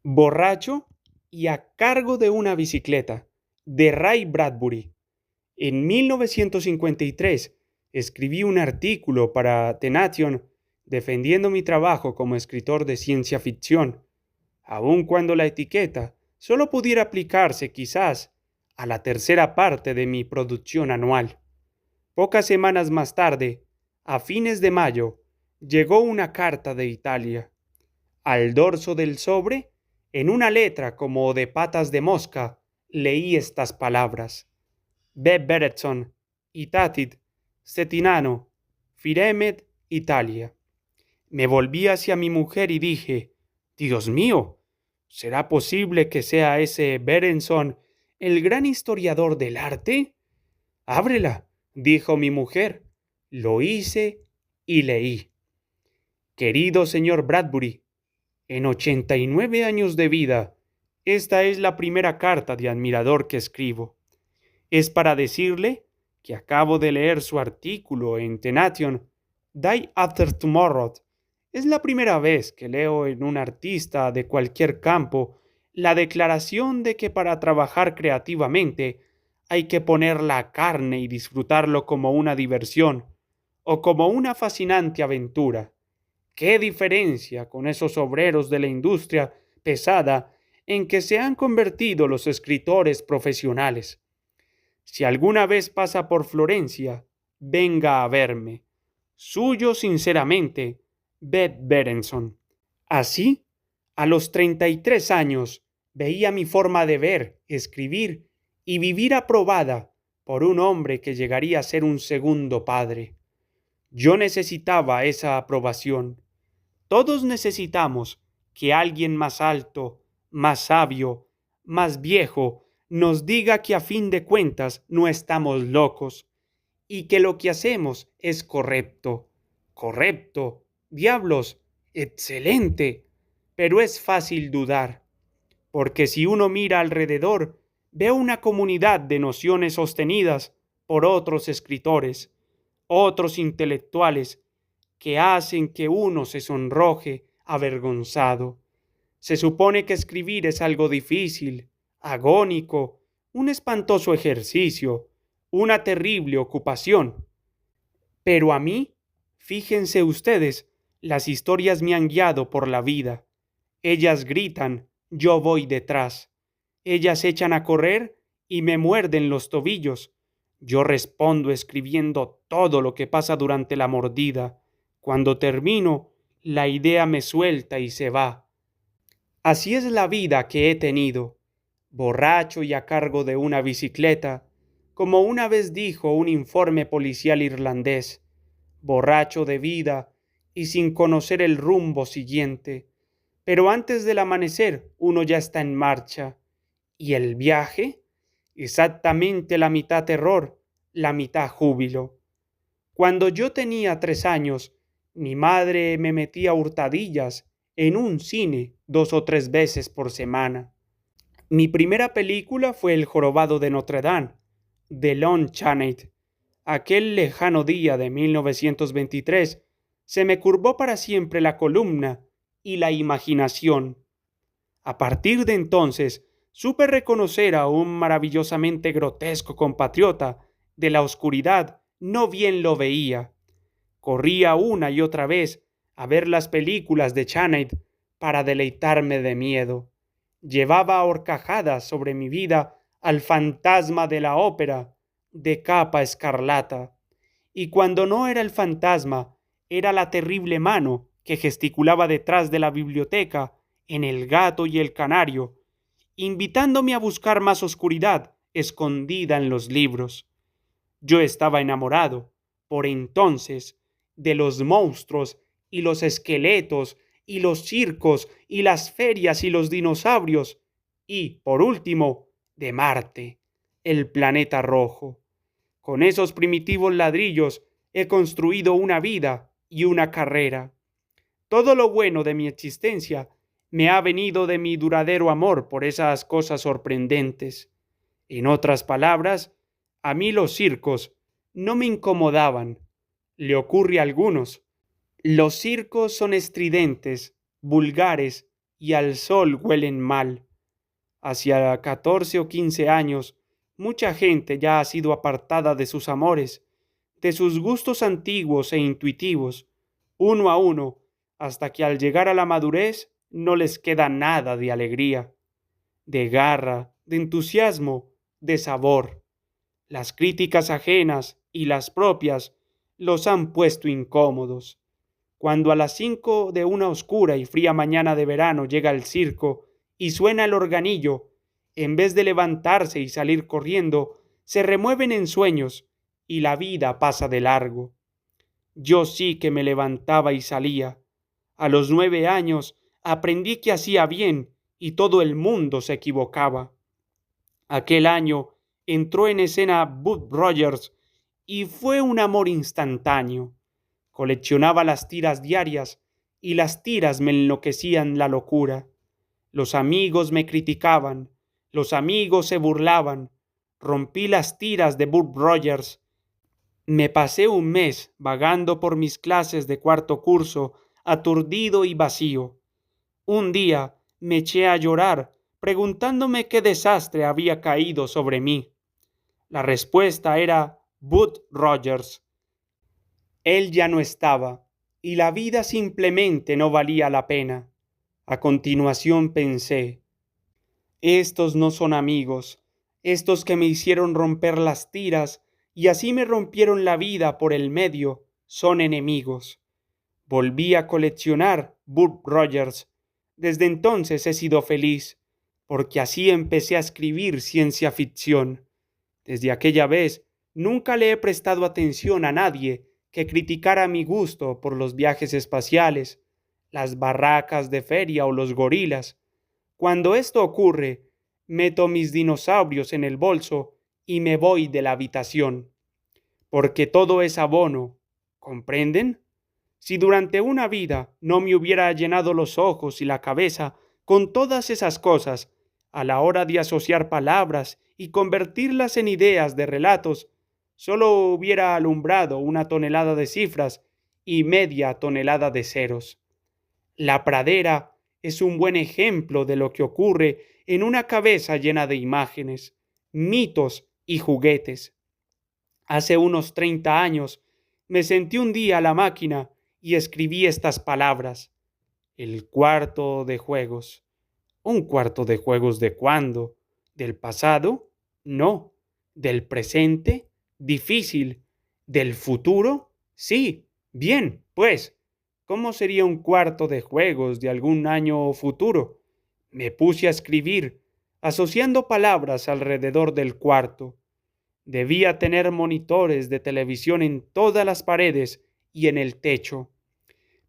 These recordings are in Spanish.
Borracho y a cargo de una bicicleta, de Ray Bradbury. En 1953 escribí un artículo para The Nation defendiendo mi trabajo como escritor de ciencia ficción, aun cuando la etiqueta solo pudiera aplicarse quizás a la tercera parte de mi producción anual. Pocas semanas más tarde, a fines de mayo, llegó una carta de Italia. Al dorso del sobre, en una letra como de patas de mosca, leí estas palabras: Be Beretson, Itatit, Cetinano, Firemet, Italia. Me volví hacia mi mujer y dije: Dios mío, ¿será posible que sea ese Berenson el gran historiador del arte? Ábrela, dijo mi mujer. Lo hice y leí: Querido señor Bradbury, en 89 años de vida, esta es la primera carta de admirador que escribo. Es para decirle que acabo de leer su artículo en The Nation, Day After Tomorrow. Es la primera vez que leo en un artista de cualquier campo la declaración de que para trabajar creativamente hay que poner la carne y disfrutarlo como una diversión o como una fascinante aventura. ¿Qué diferencia con esos obreros de la industria pesada en que se han convertido los escritores profesionales? Si alguna vez pasa por Florencia, venga a verme. Suyo sinceramente, Beth Berenson. Así, a los 33 años, veía mi forma de ver, escribir y vivir aprobada por un hombre que llegaría a ser un segundo padre. Yo necesitaba esa aprobación. Todos necesitamos que alguien más alto, más sabio, más viejo, nos diga que a fin de cuentas no estamos locos y que lo que hacemos es correcto. Correcto. Diablos. Excelente. Pero es fácil dudar, porque si uno mira alrededor, ve una comunidad de nociones sostenidas por otros escritores, otros intelectuales, que hacen que uno se sonroje avergonzado. Se supone que escribir es algo difícil, agónico, un espantoso ejercicio, una terrible ocupación. Pero a mí, fíjense ustedes, las historias me han guiado por la vida. Ellas gritan, yo voy detrás. Ellas echan a correr y me muerden los tobillos. Yo respondo escribiendo todo lo que pasa durante la mordida. Cuando termino, la idea me suelta y se va. Así es la vida que he tenido, borracho y a cargo de una bicicleta, como una vez dijo un informe policial irlandés, borracho de vida y sin conocer el rumbo siguiente. Pero antes del amanecer uno ya está en marcha. ¿Y el viaje? Exactamente la mitad terror, la mitad júbilo. Cuando yo tenía 3 años, mi madre me metía a hurtadillas en un cine 2 o 3 veces por semana. Mi primera película fue El jorobado de Notre Dame, de Lon Chaney. Aquel lejano día de 1923 se me curvó para siempre la columna y la imaginación. A partir de entonces supe reconocer a un maravillosamente grotesco compatriota de la oscuridad, no bien lo veía. Corría una y otra vez a ver las películas de Chaney para deleitarme de miedo. Llevaba a horcajadas sobre mi vida al fantasma de la ópera de capa escarlata. Y cuando no era el fantasma, era la terrible mano que gesticulaba detrás de la biblioteca en El gato y el canario, invitándome a buscar más oscuridad escondida en los libros. Yo estaba enamorado, por entonces, de los monstruos y los esqueletos y los circos y las ferias y los dinosaurios y, por último, de Marte, el planeta rojo. Con esos primitivos ladrillos he construido una vida y una carrera. Todo lo bueno de mi existencia me ha venido de mi duradero amor por esas cosas sorprendentes. En otras palabras, a mí los circos no me incomodaban. Le ocurre a algunos. Los circos son estridentes, vulgares y al sol huelen mal. Hacia 14 o 15 años, mucha gente ya ha sido apartada de sus amores, de sus gustos antiguos e intuitivos, uno a uno, hasta que al llegar a la madurez no les queda nada de alegría, de garra, de entusiasmo, de sabor. Las críticas ajenas y las propias los han puesto incómodos. Cuando a las 5 de una oscura y fría mañana de verano llega el circo y suena el organillo, en vez de levantarse y salir corriendo, se remueven en sueños y la vida pasa de largo. Yo sí que me levantaba y salía. A los 9 años aprendí que hacía bien y todo el mundo se equivocaba. Aquel año entró en escena Bud Rogers y fue un amor instantáneo. Coleccionaba las tiras diarias y las tiras me enloquecían la locura. Los amigos me criticaban, los amigos se burlaban. Rompí las tiras de Bud Rogers. Me pasé un mes vagando por mis clases de cuarto curso, aturdido y vacío. Un día me eché a llorar, preguntándome qué desastre había caído sobre mí. La respuesta era Bud Rogers. Él ya no estaba, y la vida simplemente no valía la pena. A continuación pensé, estos no son amigos, estos que me hicieron romper las tiras y así me rompieron la vida por el medio, son enemigos. Volví a coleccionar Bud Rogers. Desde entonces he sido feliz, porque así empecé a escribir ciencia ficción. Desde aquella vez nunca le he prestado atención a nadie que criticara mi gusto por los viajes espaciales, las barracas de feria o los gorilas. Cuando esto ocurre, meto mis dinosaurios en el bolso y me voy de la habitación, porque todo es abono, ¿comprenden? Si durante una vida no me hubiera llenado los ojos y la cabeza con todas esas cosas, a la hora de asociar palabras y convertirlas en ideas de relatos, solo hubiera alumbrado 1 tonelada de cifras y media tonelada de ceros. La pradera es un buen ejemplo de lo que ocurre en una cabeza llena de imágenes, mitos y juguetes. Hace unos 30 años me sentí un día a la máquina y escribí estas palabras. El cuarto de juegos. ¿Un cuarto de juegos de cuándo? ¿Del pasado? No. ¿Del presente? Difícil. ¿Del futuro? Sí. Bien, pues, ¿cómo sería un cuarto de juegos de algún año futuro? Me puse a escribir, asociando palabras alrededor del cuarto. Debía tener monitores de televisión en todas las paredes y en el techo.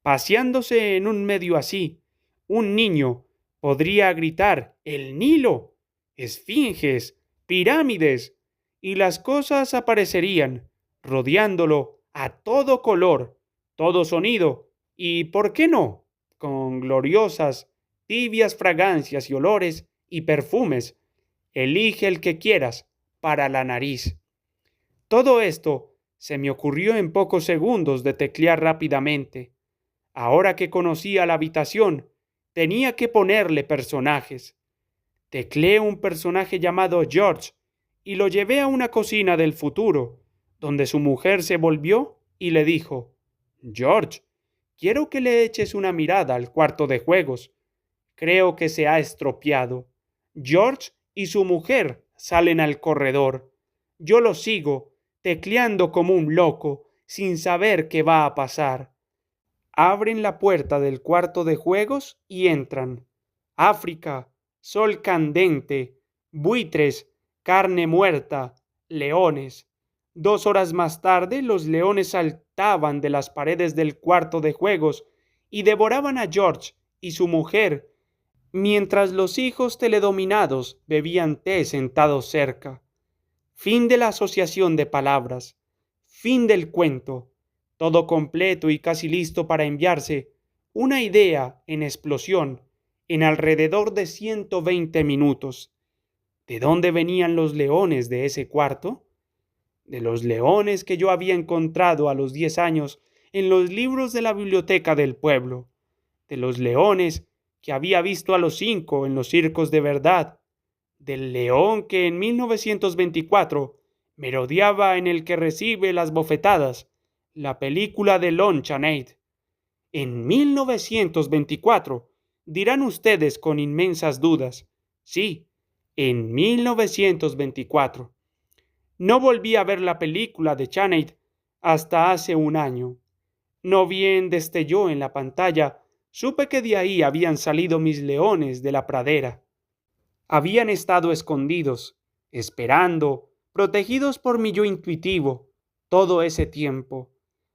Paseándose en un medio así, un niño podría gritar «¡El Nilo! Esfinges, pirámides», y las cosas aparecerían, rodeándolo a todo color, todo sonido, y, ¿por qué no?, con gloriosas, tibias fragancias y olores y perfumes. Elige el que quieras para la nariz. Todo esto se me ocurrió en pocos segundos de teclear rápidamente. Ahora que conocía la habitación, tenía que ponerle personajes. Tecleé un personaje llamado George y lo llevé a una cocina del futuro, donde su mujer se volvió y le dijo: «George, quiero que le eches una mirada al cuarto de juegos. Creo que se ha estropeado». George y su mujer salen al corredor. Yo lo sigo, tecleando como un loco, sin saber qué va a pasar. Abren la puerta del cuarto de juegos y entran. África, sol candente, buitres, carne muerta, leones. 2 horas más tarde los leones saltaban de las paredes del cuarto de juegos y devoraban a George y su mujer, mientras los hijos teledominados bebían té sentados cerca. Fin de la asociación de palabras. Fin del cuento. Todo completo y casi listo para enviarse. Una idea en explosión en alrededor de 120 minutos. ¿De dónde venían los leones de ese cuarto? De los leones que yo había encontrado a los 10 años en los libros de la biblioteca del pueblo. De los leones que había visto a los 5 en los circos de verdad, del león que en 1924 merodeaba en el que recibe las bofetadas, la película de Lon Chaney. En 1924, dirán ustedes con inmensas dudas. Sí, en 1924. No volví a ver la película de Chaney hasta hace un año. No bien destelló en la pantalla, supe que de ahí habían salido mis leones de la pradera. Habían estado escondidos, esperando, protegidos por mi yo intuitivo, todo ese tiempo,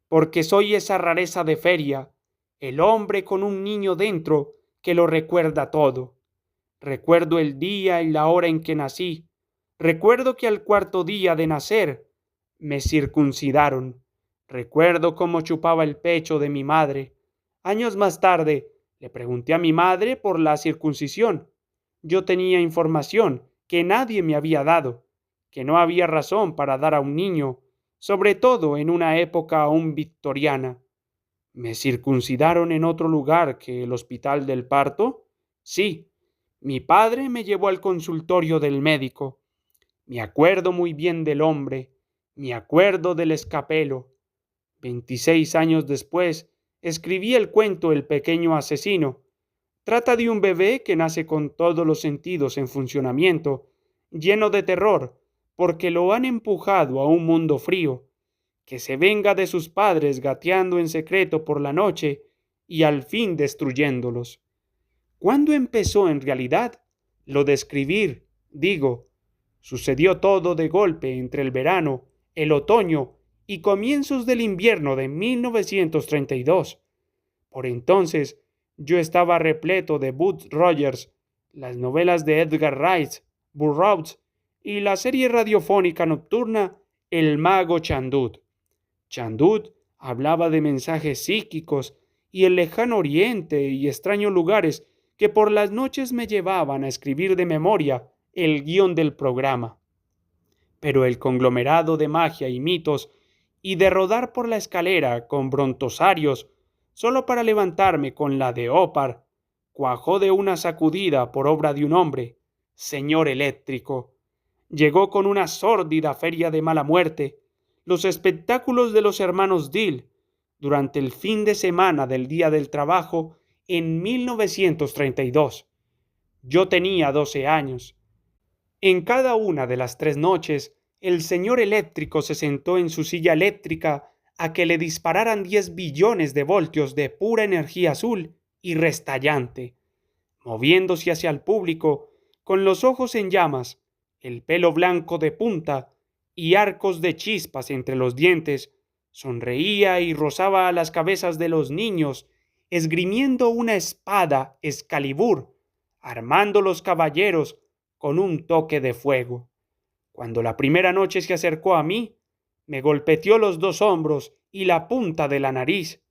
porque soy esa rareza de feria, el hombre con un niño dentro que lo recuerda todo. Recuerdo el día y la hora en que nací. Recuerdo que al cuarto día de nacer me circuncidaron. Recuerdo cómo chupaba el pecho de mi madre. Años más tarde le pregunté a mi madre por la circuncisión. Yo tenía información que nadie me había dado, que no había razón para dar a un niño, sobre todo en una época aún victoriana. ¿Me circuncidaron en otro lugar que el hospital del parto? Sí, mi padre me llevó al consultorio del médico. Me acuerdo muy bien del hombre, me acuerdo del escapelo. 26 años después, escribí el cuento El pequeño asesino. Trata de un bebé que nace con todos los sentidos en funcionamiento, lleno de terror, porque lo han empujado a un mundo frío, que se venga de sus padres gateando en secreto por la noche y al fin destruyéndolos. ¿Cuándo empezó en realidad? Lo de escribir, digo. Sucedió todo de golpe entre el verano, el otoño y comienzos del invierno de 1932. Por entonces yo estaba repleto de Bud Rogers, las novelas de Edgar Rice, Burroughs y la serie radiofónica nocturna El mago Chandud. Chandud hablaba de mensajes psíquicos y el lejano oriente y extraños lugares que por las noches me llevaban a escribir de memoria el guión del programa. Pero el conglomerado de magia y mitos y de rodar por la escalera con brontosarios solo para levantarme con la de Opar, cuajó de una sacudida por obra de un hombre, señor eléctrico. Llegó con una sórdida feria de mala muerte, los espectáculos de los hermanos Dill, durante el fin de semana del Día del Trabajo en 1932. Yo tenía 12 años. En cada una de las 3 noches, el señor eléctrico se sentó en su silla eléctrica a que le dispararan 10 billones de voltios de pura energía azul y restallante, moviéndose hacia el público, con los ojos en llamas, el pelo blanco de punta y arcos de chispas entre los dientes, sonreía y rozaba las cabezas de los niños, esgrimiendo una espada Excalibur, armando los caballeros con un toque de fuego. Cuando la primera noche se acercó a mí, me golpeteó los 2 hombros y la punta de la nariz.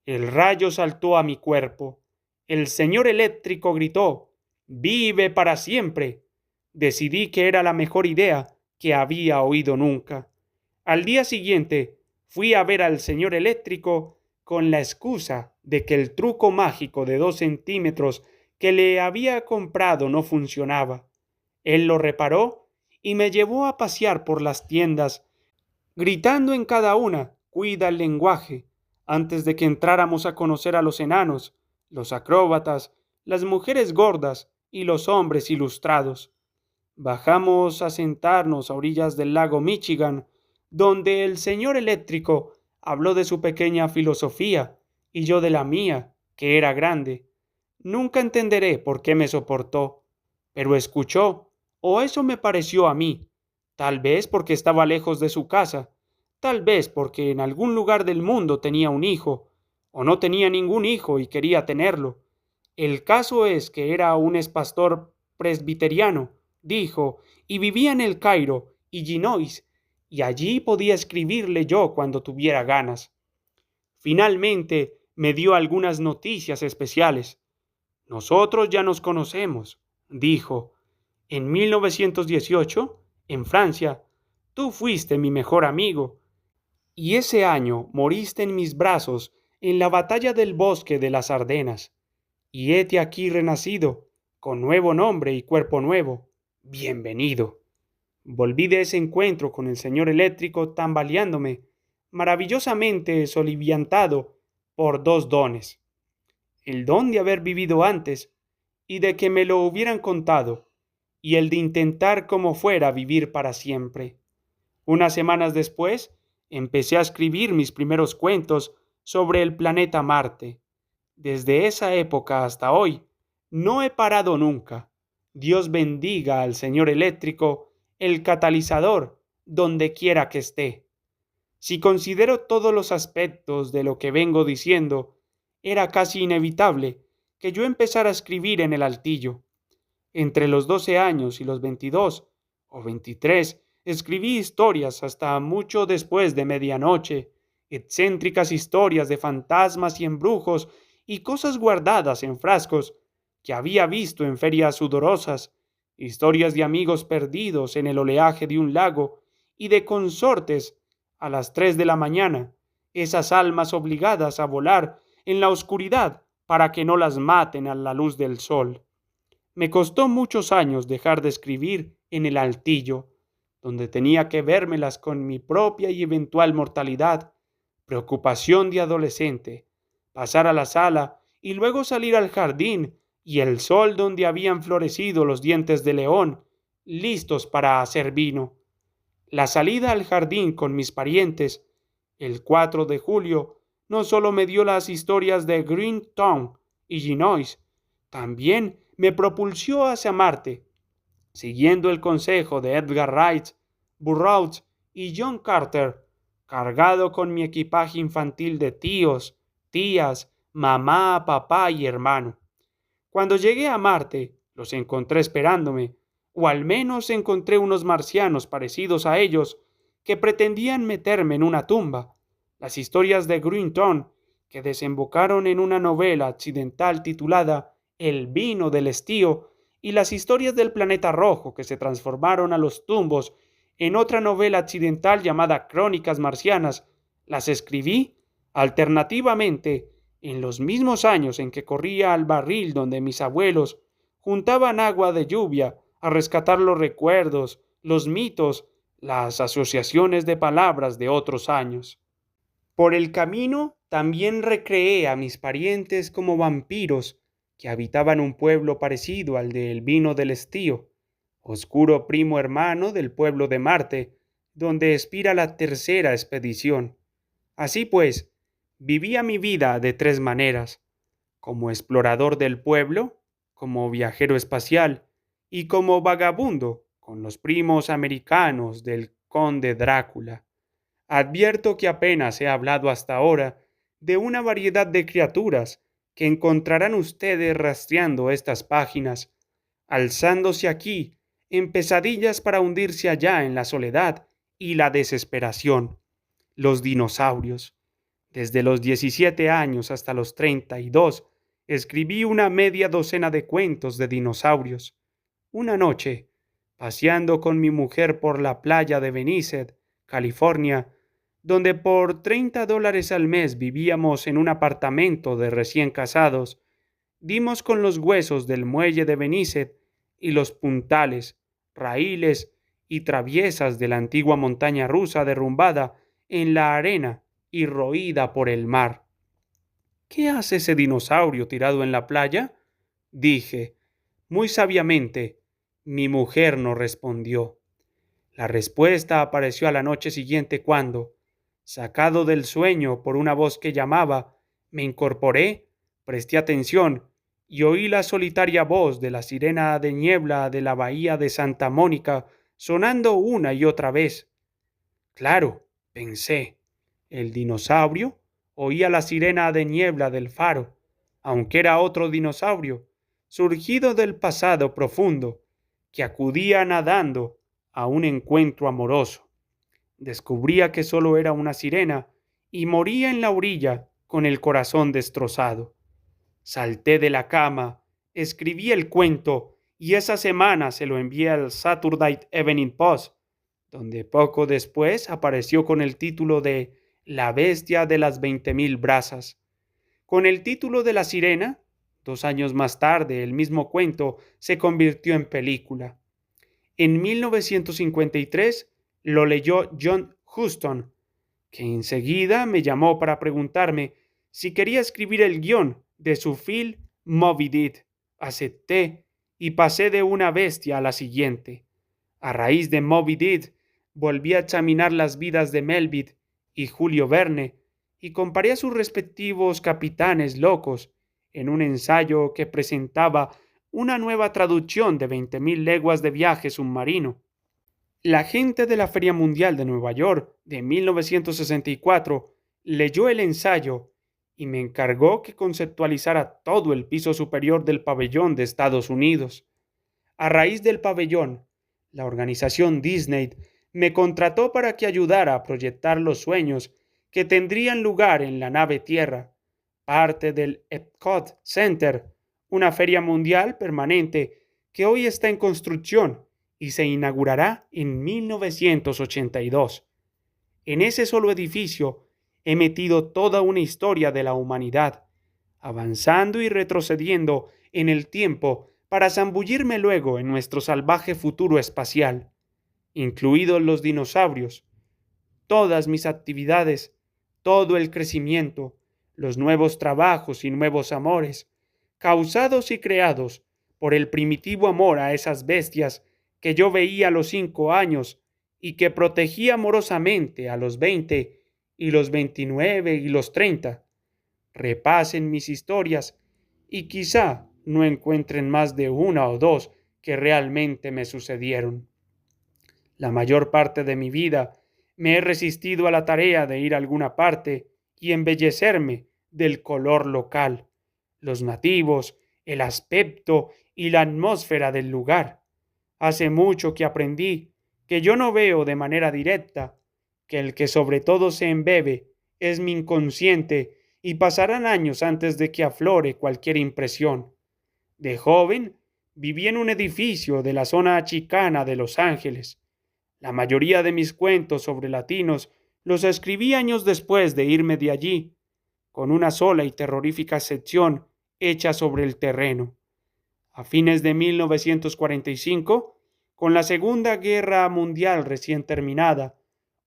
El rayo saltó a mi cuerpo. El señor eléctrico gritó: «¡Vive para siempre!». Decidí que era la mejor idea que había oído nunca. Al día siguiente fui a ver al señor eléctrico con la excusa de que el truco mágico de 2 centímetros que le había comprado no funcionaba. Él lo reparó y me llevó a pasear por las tiendas, gritando en cada una: «Cuida el lenguaje», antes de que entráramos a conocer a los enanos, los acróbatas, las mujeres gordas y los hombres ilustrados. Bajamos a sentarnos a orillas del lago Michigan, donde el señor eléctrico habló de su pequeña filosofía y yo de la mía, que era grande. Nunca entenderé por qué me soportó, pero escuchó, o eso me pareció a mí, tal vez porque estaba lejos de su casa, tal vez porque en algún lugar del mundo tenía un hijo, o no tenía ningún hijo y quería tenerlo. El caso es que era un expastor presbiteriano, dijo, y vivía en el Cairo, Illinois, y allí podía escribirle yo cuando tuviera ganas. Finalmente me dio algunas noticias especiales. «Nosotros ya nos conocemos», dijo. «En 1918, en Francia, tú fuiste mi mejor amigo, y ese año moriste en mis brazos en la batalla del bosque de las Ardenas. y hete aquí renacido, con nuevo nombre y cuerpo nuevo. Bienvenido. Volví de ese encuentro con el señor eléctrico tambaleándome, maravillosamente soliviantado por dos dones: el don de haber vivido antes y de que me lo hubieran contado, y el de intentar como fuera vivir para siempre. Unas semanas después, empecé a escribir mis primeros cuentos sobre el planeta Marte. Desde esa época hasta hoy, no he parado nunca. Dios bendiga al señor eléctrico, el catalizador, donde quiera que esté. Si considero todos los aspectos de lo que vengo diciendo, era casi inevitable que yo empezara a escribir en el altillo. Entre los 12 años y los 22 o 23 escribí historias hasta mucho después de medianoche, excéntricas historias de fantasmas y embrujos y cosas guardadas en frascos que había visto en ferias sudorosas, historias de amigos perdidos en el oleaje de un lago y de consortes a las 3 de la mañana, esas almas obligadas a volar en la oscuridad para que no las maten a la luz del sol. Me costó muchos años dejar de escribir en el altillo, donde tenía que vérmelas con mi propia y eventual mortalidad, preocupación de adolescente, pasar a la sala y luego salir al jardín y el sol donde habían florecido los dientes de león, listos para hacer vino. La salida al jardín con mis parientes, el 4 de julio, no solo me dio las historias de Greentown, Illinois, también me propulsó hacia Marte, siguiendo el consejo de Edgar Wright, Burroughs y John Carter, cargado con mi equipaje infantil de tíos, tías, mamá, papá y hermano. Cuando llegué a Marte, los encontré esperándome, o al menos encontré unos marcianos parecidos a ellos que pretendían meterme en una tumba. Las historias de Greentown, que desembocaron en una novela accidental titulada El vino del estío, y las historias del planeta rojo, que se transformaron a los tumbos en otra novela accidental llamada Crónicas marcianas, las escribí alternativamente en los mismos años en que corría al barril donde mis abuelos juntaban agua de lluvia a rescatar los recuerdos, los mitos, las asociaciones de palabras de otros años. Por el camino también recreé a mis parientes como vampiros que habitaban un pueblo parecido al del Vino del Estío, oscuro primo hermano del pueblo de Marte, donde expira la tercera expedición. Así pues, vivía mi vida de tres maneras: como explorador del pueblo, como viajero espacial y como vagabundo con los primos americanos del conde Drácula. Advierto que apenas he hablado hasta ahora de una variedad de criaturas que encontrarán ustedes rastreando estas páginas, alzándose aquí en pesadillas para hundirse allá en la soledad y la desesperación. Los dinosaurios. Desde los 17 años hasta los 32, escribí una media docena de cuentos de dinosaurios. Una noche, paseando con mi mujer por la playa de Benice, California, donde por $30 al mes vivíamos en un apartamento de recién casados, dimos con los huesos del muelle de Benice y los puntales, raíles y traviesas de la antigua montaña rusa derrumbada en la arena y roída por el mar. ¿Qué hace ese dinosaurio tirado en la playa?, dije. Muy sabiamente, mi mujer no respondió. La respuesta apareció a la noche siguiente cuando, sacado del sueño por una voz que llamaba, me incorporé, presté atención y oí la solitaria voz de la sirena de niebla de la bahía de Santa Mónica sonando una y otra vez. Claro, pensé, el dinosaurio oía la sirena de niebla del faro, aunque era otro dinosaurio, surgido del pasado profundo, que acudía nadando a un encuentro amoroso. Descubría que solo era una sirena y moría en la orilla con el corazón destrozado. Salté de la cama, escribí el cuento y esa semana se lo envié al Saturday Evening Post, donde poco después apareció con el título de La bestia de las 20.000 brasas. Con el título de La sirena, 2 años más tarde, el mismo cuento se convirtió en película. En 1953 lo leyó John Huston, que enseguida me llamó para preguntarme si quería escribir el guión de su film Moby Dick. Acepté y pasé de una bestia a la siguiente. A raíz de Moby Dick, volví a examinar las vidas de Melville y Julio Verne y comparé a sus respectivos capitanes locos en un ensayo que presentaba una nueva traducción de 20.000 leguas de viaje submarino. La gente de la Feria Mundial de Nueva York de 1964 leyó el ensayo y me encargó que conceptualizara todo el piso superior del pabellón de Estados Unidos. A raíz del pabellón, la organización Disney me contrató para que ayudara a proyectar los sueños que tendrían lugar en la nave Tierra, parte del Epcot Center, una feria mundial permanente que hoy está en construcción y se inaugurará en 1982. En ese solo edificio he metido toda una historia de la humanidad, avanzando y retrocediendo en el tiempo para zambullirme luego en nuestro salvaje futuro espacial, incluidos los dinosaurios. Todas mis actividades, todo el crecimiento, los nuevos trabajos y nuevos amores, causados y creados por el primitivo amor a esas bestias que yo veía a los 5 años y que protegí amorosamente a los 20 y los 29 y los 30. Repasen mis historias y quizá no encuentren más de una o dos que realmente me sucedieron. La mayor parte de mi vida me he resistido a la tarea de ir a alguna parte y embellecerme del color local, los nativos, el aspecto y la atmósfera del lugar. Hace mucho que aprendí que yo no veo de manera directa, que el que sobre todo se embebe es mi inconsciente y pasarán años antes de que aflore cualquier impresión. De joven viví en un edificio de la zona chicana de Los Ángeles. La mayoría de mis cuentos sobre latinos los escribí años después de irme de allí, con una sola y terrorífica sección hecha sobre el terreno. A fines de 1945, con la Segunda Guerra Mundial recién terminada,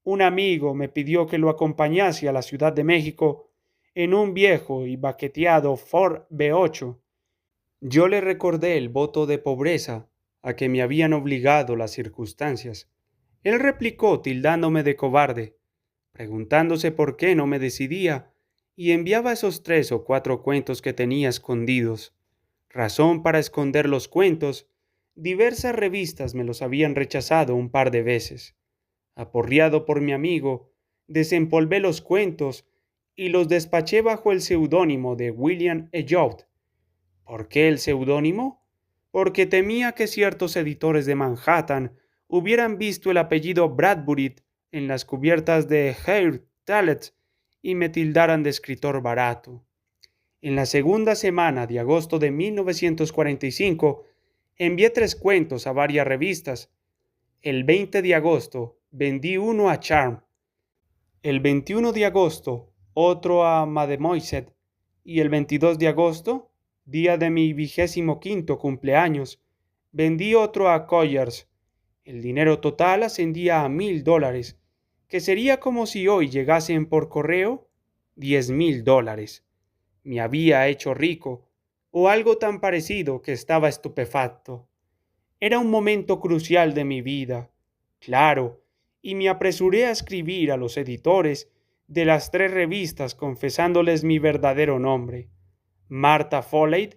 un amigo me pidió que lo acompañase a la Ciudad de México en un viejo y baqueteado Ford B8. Yo le recordé el voto de pobreza a que me habían obligado las circunstancias. Él replicó tildándome de cobarde, preguntándose por qué no me decidía, y enviaba esos 3 o 4 cuentos que tenía escondidos. Razón para esconder los cuentos, diversas revistas me los habían rechazado un par de veces. Aporreado por mi amigo, desempolvé los cuentos y los despaché bajo el seudónimo de William Elliot. ¿Por qué el seudónimo? Porque temía que ciertos editores de Manhattan hubieran visto el apellido Bradbury en las cubiertas de Hair Talent y me tildaran de escritor barato. En la segunda semana de agosto de 1945 envié 3 cuentos a varias revistas. El 20 de agosto vendí uno a Charm. El 21 de agosto otro a Mademoiselle. Y el 22 de agosto, día de mi 25º cumpleaños, vendí otro a Colliers. El dinero total ascendía a $1,000, que sería como si hoy llegasen por correo $10,000. Me había hecho rico, o algo tan parecido que estaba estupefacto. Era un momento crucial de mi vida, claro, y me apresuré a escribir a los editores de las 3 revistas confesándoles mi verdadero nombre. Martha Foley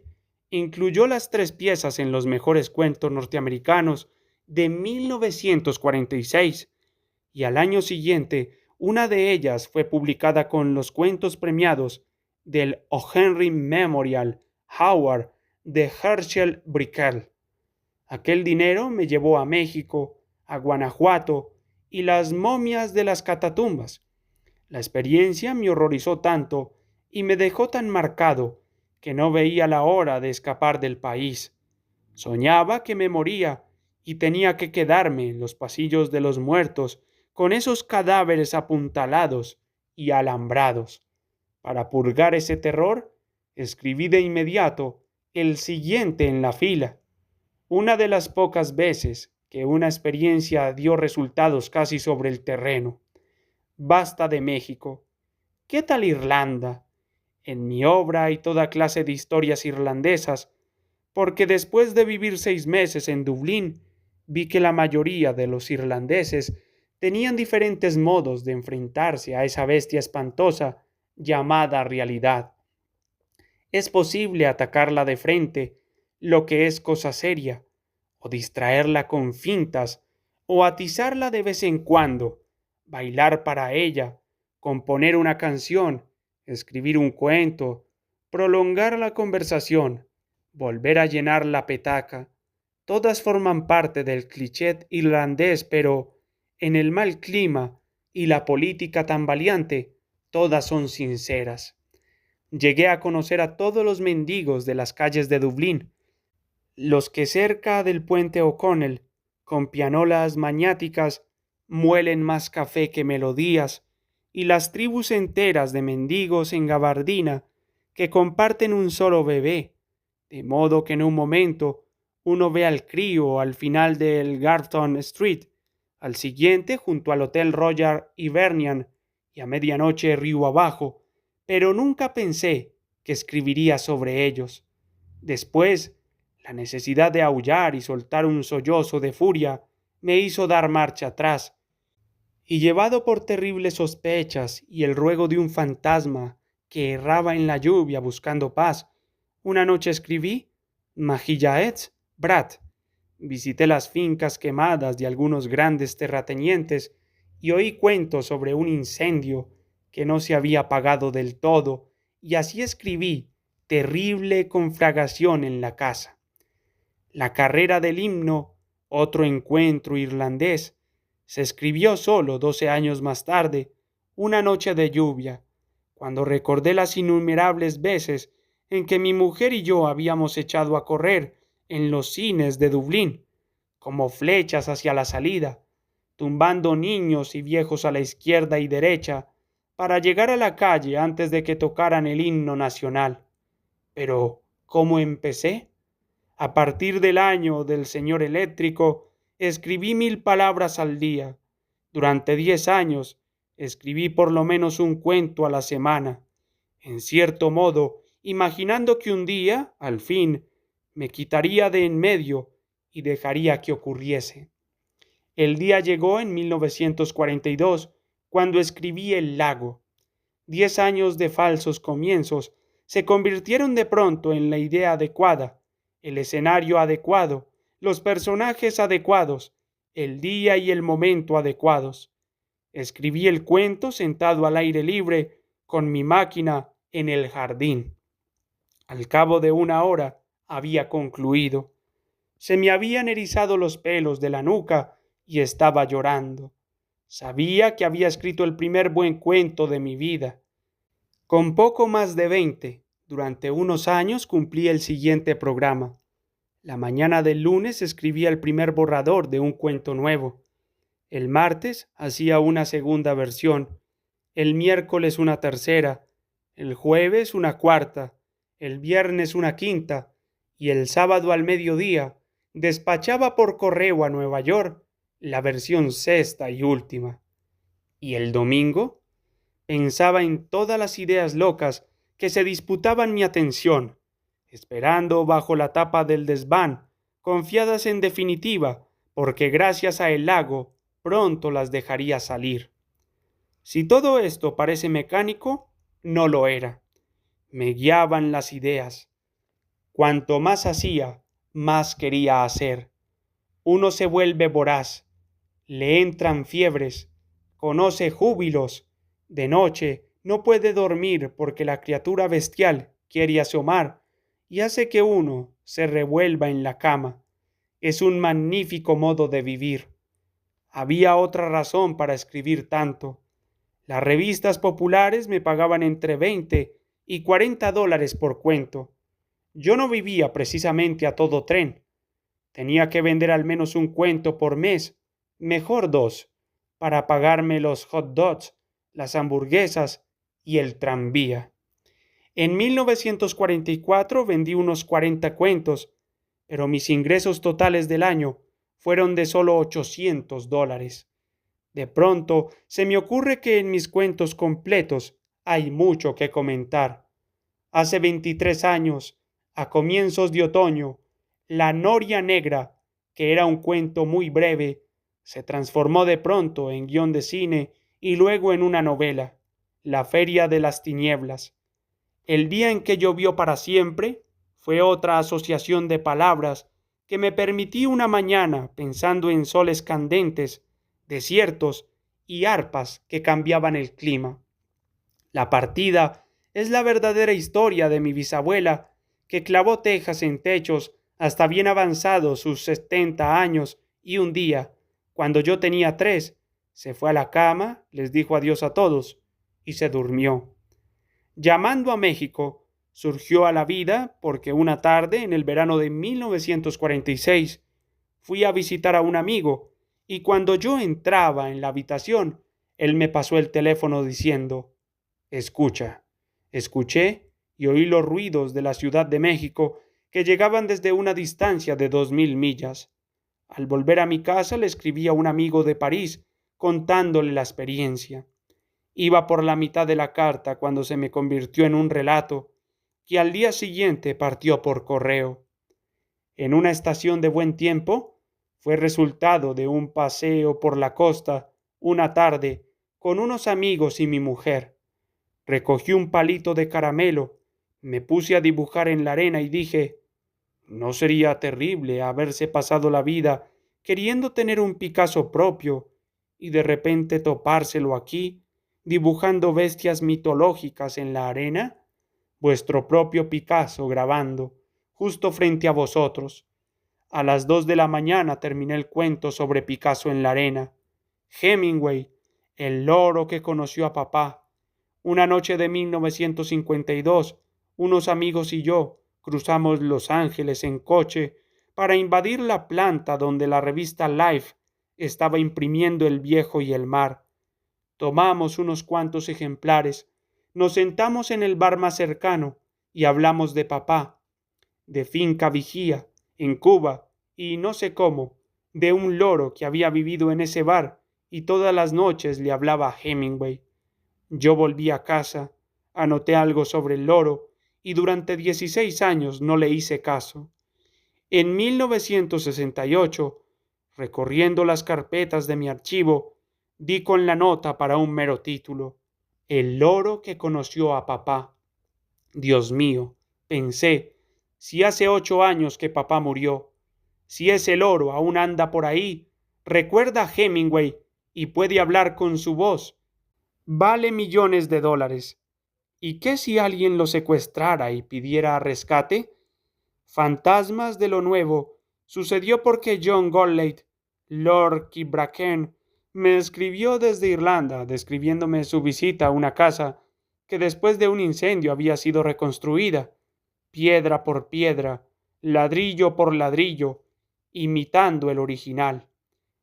incluyó las 3 piezas en los mejores cuentos norteamericanos de 1946 y al año siguiente una de ellas fue publicada con los cuentos premiados del O. Henry Memorial Howard de Herschel Brickell. Aquel dinero me llevó a México, a Guanajuato y las momias de las catatumbas. La experiencia me horrorizó tanto y me dejó tan marcado que no veía la hora de escapar del país. Soñaba que me moría y tenía que quedarme en los pasillos de los muertos con esos cadáveres apuntalados y alambrados. Para purgar ese terror, escribí de inmediato el siguiente en la fila. Una de las pocas veces que una experiencia dio resultados casi sobre el terreno. Basta de México. ¿Qué tal Irlanda? En mi obra hay toda clase de historias irlandesas, porque después de vivir 6 meses en Dublín, vi que la mayoría de los irlandeses tenían diferentes modos de enfrentarse a esa bestia espantosa llamada realidad. Es posible atacarla de frente, lo que es cosa seria, o distraerla con fintas, o atizarla de vez en cuando, bailar para ella, componer una canción, escribir un cuento, prolongar la conversación, volver a llenar la petaca. Todas forman parte del cliché irlandés, pero en el mal clima y la política tambaleante, todas son sinceras. Llegué a conocer a todos los mendigos de las calles de Dublín, los que cerca del puente O'Connell, con pianolas maniáticas, muelen más café que melodías, y las tribus enteras de mendigos en gabardina que comparten un solo bebé, de modo que en un momento uno ve al crío al final del Garton Street, al siguiente junto al Hotel Royal Hibernian y a medianoche río abajo, pero nunca pensé que escribiría sobre ellos. Después, la necesidad de aullar y soltar un sollozo de furia me hizo dar marcha atrás, y llevado por terribles sospechas y el ruego de un fantasma que erraba en la lluvia buscando paz, una noche escribí Mahillaets Brat. Visité las fincas quemadas de algunos grandes terratenientes y oí cuentos sobre un incendio que no se había apagado del todo, y así escribí terrible conflagración en la casa. La carrera del himno, otro encuentro irlandés, se escribió solo 12 años más tarde, una noche de lluvia, cuando recordé las innumerables veces en que mi mujer y yo habíamos echado a correr en los cines de Dublín, como flechas hacia la salida, tumbando niños y viejos a la izquierda y derecha, para llegar a la calle antes de que tocaran el himno nacional. Pero, ¿cómo empecé? A partir del año del señor eléctrico, escribí 1000 palabras al día. Durante 10 años, escribí por lo menos un cuento a la semana. En cierto modo, imaginando que un día, al fin, me quitaría de en medio y dejaría que ocurriese. El día llegó en 1942, cuando escribí El lago. 10 años de falsos comienzos se convirtieron de pronto en la idea adecuada, el escenario adecuado, los personajes adecuados, el día y el momento adecuados. Escribí el cuento sentado al aire libre con mi máquina en el jardín. Al cabo de una hora había concluido. Se me habían erizado los pelos de la nuca y estaba llorando. Sabía que había escrito el primer buen cuento de mi vida. Con poco más de 20, durante unos años cumplí el siguiente programa. La mañana del lunes escribía el primer borrador de un cuento nuevo. El martes hacía una segunda versión, el miércoles una tercera, el jueves una cuarta, el viernes una quinta, y el sábado al mediodía despachaba por correo a Nueva York la versión sexta y última. ¿Y el domingo? Pensaba en todas las ideas locas que se disputaban mi atención, esperando bajo la tapa del desván, confiadas en definitiva, porque gracias a el lago pronto las dejaría salir. Si todo esto parece mecánico, no lo era. Me guiaban las ideas. Cuanto más hacía, más quería hacer. Uno se vuelve voraz, le entran fiebres, conoce júbilos. De noche no puede dormir porque la criatura bestial quiere asomar y hace que uno se revuelva en la cama. Es un magnífico modo de vivir. Había otra razón para escribir tanto. Las revistas populares me pagaban entre 20 y 40 dólares por cuento. Yo no vivía precisamente a todo tren. Tenía que vender al menos un cuento por mes, mejor dos, para pagarme los hot dogs, las hamburguesas y el tranvía. En 1944 vendí unos 40 cuentos, pero mis ingresos totales del año fueron de solo $800. De pronto se me ocurre que en mis cuentos completos hay mucho que comentar. Hace 23 años, a comienzos de otoño, La Noria Negra, que era un cuento muy breve, se transformó de pronto en guión de cine y luego en una novela, La Feria de las Tinieblas. El día en que llovió para siempre fue otra asociación de palabras que me permití una mañana pensando en soles candentes, desiertos y arpas que cambiaban el clima. La partida es la verdadera historia de mi bisabuela, que clavó tejas en techos hasta bien avanzados sus 70 años y un día, cuando yo tenía 3, se fue a la cama, les dijo adiós a todos y se durmió. Llamando a México, surgió a la vida porque una tarde en el verano de 1946 fui a visitar a un amigo y cuando yo entraba en la habitación, él me pasó el teléfono diciendo: Escucha. Escuché y oí los ruidos de la Ciudad de México que llegaban desde una distancia de 2000 millas. Al volver a mi casa le escribí a un amigo de París contándole la experiencia. Iba por la mitad de la carta cuando se me convirtió en un relato que al día siguiente partió por correo. En una estación de buen tiempo fue resultado de un paseo por la costa una tarde con unos amigos y mi mujer. Recogí un palito de caramelo, me puse a dibujar en la arena y dije: ¿no sería terrible haberse pasado la vida queriendo tener un Picasso propio y de repente topárselo aquí, dibujando bestias mitológicas en la arena? Vuestro propio Picasso grabando, justo frente a vosotros. A las 2 de la mañana terminé el cuento sobre Picasso en la arena. Hemingway, el loro que conoció a papá. Una noche de 1952, unos amigos y yo cruzamos Los Ángeles en coche para invadir la planta donde la revista Life estaba imprimiendo El Viejo y el Mar. Tomamos unos cuantos ejemplares, nos sentamos en el bar más cercano y hablamos de papá, de Finca Vigía, en Cuba, y no sé cómo, de un loro que había vivido en ese bar y todas las noches le hablaba a Hemingway. Yo volví a casa, anoté algo sobre el loro y durante 16 años no le hice caso. En 1968, recorriendo las carpetas de mi archivo, di con la nota para un mero título: El loro que conoció a papá. Dios mío, pensé, si hace 8 años que papá murió, si ese loro aún anda por ahí, recuerda a Hemingway y puede hablar con su voz, vale millones de dólares. ¿Y qué si alguien lo secuestrara y pidiera rescate? Fantasmas de lo nuevo sucedió porque John Gottlieb, Lord Kilbracken, me escribió desde Irlanda describiéndome su visita a una casa que después de un incendio había sido reconstruida, piedra por piedra, ladrillo por ladrillo, imitando el original.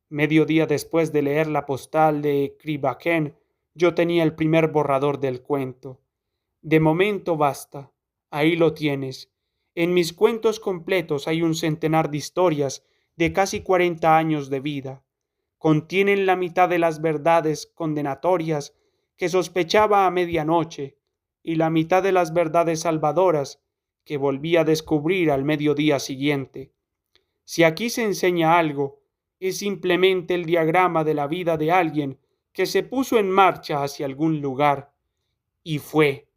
Medio día después de leer la postal de Kilbracken, yo tenía el primer borrador del cuento. De momento basta. Ahí lo tienes. En mis cuentos completos hay un centenar de historias de casi 40 años de vida. Contienen la mitad de las verdades condenatorias que sospechaba a medianoche y la mitad de las verdades salvadoras que volví a descubrir al mediodía siguiente. Si aquí se enseña algo, es simplemente el diagrama de la vida de alguien que se puso en marcha hacia algún lugar y fue.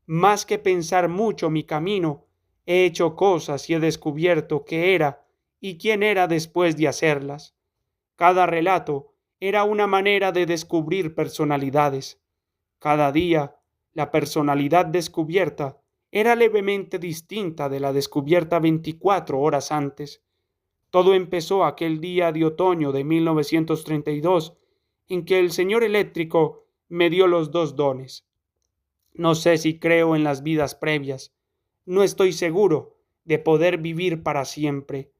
Más que pensar mucho mi camino, he hecho cosas y he descubierto qué era y quién era después de hacerlas. Cada relato era una manera de descubrir personalidades. Cada día, la personalidad descubierta era levemente distinta de la descubierta 24 horas antes. Todo empezó aquel día de otoño de 1932, en que el señor eléctrico me dio los 2 dones. No sé si creo en las vidas previas. No estoy seguro de poder vivir para siempre.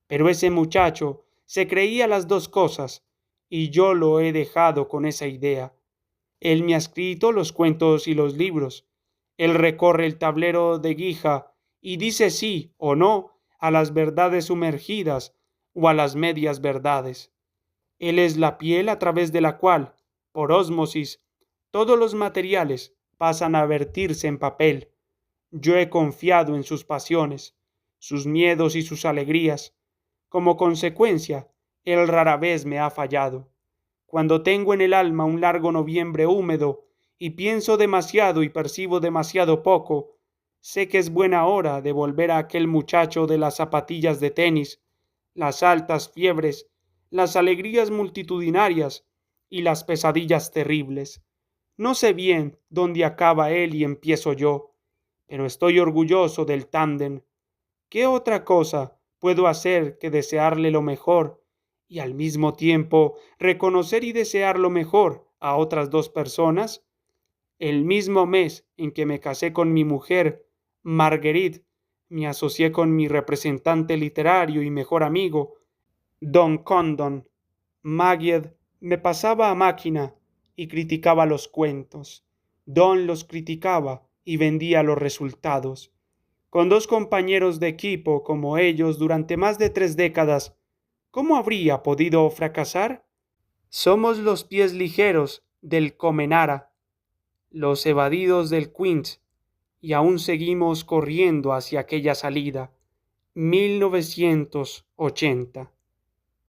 Pero ese muchacho se creía las 2 cosas y yo lo he dejado con esa idea. Él me ha escrito los cuentos y los libros. Él recorre el tablero de guija y dice sí o no a las verdades sumergidas o a las medias verdades. Él es la piel a través de la cual, por ósmosis, todos los materiales pasan a vertirse en papel. Yo he confiado en sus pasiones, sus miedos y sus alegrías. Como consecuencia, él rara vez me ha fallado. Cuando tengo en el alma un largo noviembre húmedo y pienso demasiado y percibo demasiado poco, sé que es buena hora de volver a aquel muchacho de las zapatillas de tenis, las altas fiebres, las alegrías multitudinarias y las pesadillas terribles. No sé bien dónde acaba él y empiezo yo, pero estoy orgulloso del tándem. ¿Qué otra cosa puedo hacer que desearle lo mejor y al mismo tiempo reconocer y desear lo mejor a otras dos personas? El mismo mes en que me casé con mi mujer, Marguerite, me asocié con mi representante literario y mejor amigo, Don Condon. Maggie me pasaba a máquina y criticaba los cuentos. Don los criticaba y vendía los resultados. Con dos compañeros de equipo como ellos durante más de 3 décadas, ¿cómo habría podido fracasar? Somos los pies ligeros del Comenara, los evadidos del Queens, y aún seguimos corriendo hacia aquella salida. 1980.